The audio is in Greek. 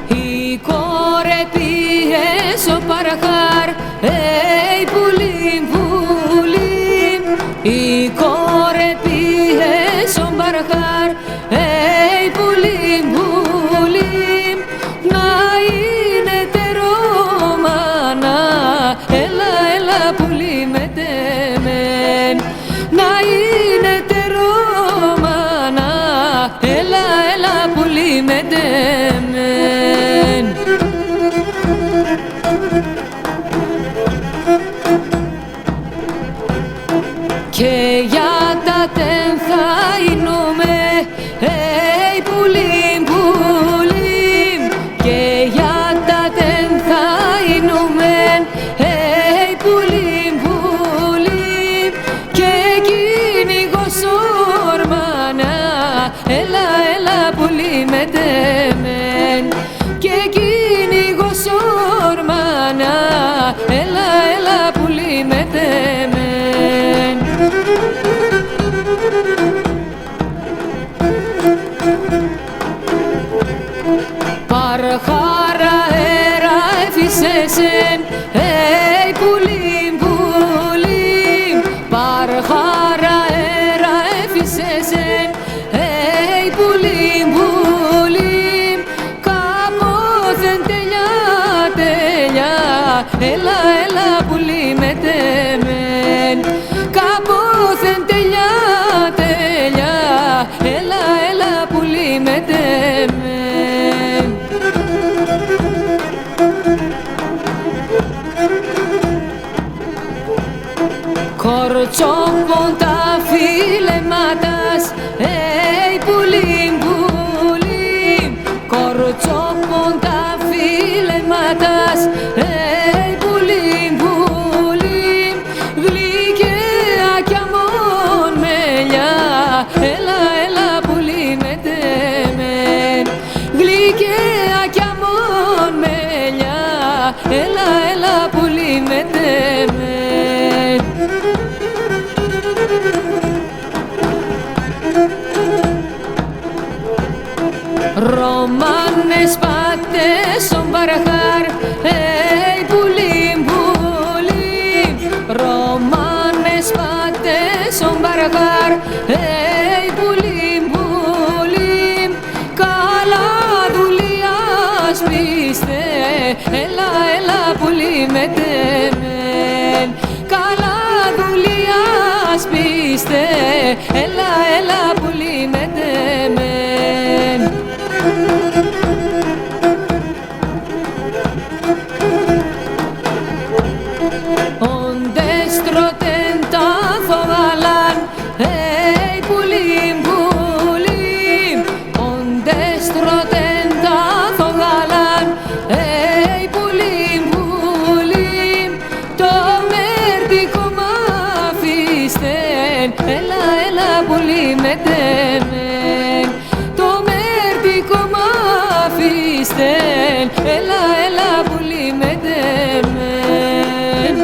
Η κορεπή έσω παραχάρ, πουλί, πουλί. Η κορεπή έσω παραχάρ, πουλί, πουλί. Να είναι τερόμανα, έλα, έλα πουλί με τεμέν. Να είναι τερόμανα, έλα, έλα πουλί με τεμέν. Και για τα τεν θα είνουμε, πουλί, πουλί. Και για τα τεν θα είνουμε, πουλί, πουλί. Και κυνηγός ορμάνα, έλα, έλα πουλί με τεμέν. Και κυνηγός ορμάνα, έλα, έλα πουλί με τεμέν. Παρχάρα έρα εφισέσεν, πουλί, πουλί. Παρχάρα έρα εφισέσεν, πουλί, πουλί. Κάποθεν τελιά, τελιά, έλα, έλα πουλί με τεμέν. Κάποθεν τελιά, τελιά, έλα, έλα πουλί με τεμέν. Κορτσόμπον τα φιλεμάτας, πουλί, πουλί. Κορτσόμπον τα φιλεμάτας, πουλί, πουλί. Γλυκαία κι αμόν μελιά, έλα, έλα πουλί με τεμέν. Γλυκαία κι αμόν μελιά, έλα, έλα πουλί με τεμέν. Ρωμάνες πατές ον παραχάρ, πουλί, πουλί. Ρωμάνες πατές ον παραχάρ, πουλί, πουλί. Καλά δουλειάς πείστε, έλα, έλα πουλί με τεμέν. Καλά δουλειάς πείστε, έλα, έλα πουλί με τεμέν. Όντες τρώτεν τα θωγαλάν, πουλί, πουλί. Όντες τρώτεν τα θωγαλάν, πουλί, πουλί. Το μέρτικο μ' αφήστεν, έλα, έλα πουλί με τεμέν. Το μέρτικο μ' αφήστεν, έλα, έλα πουλί με τεμέν.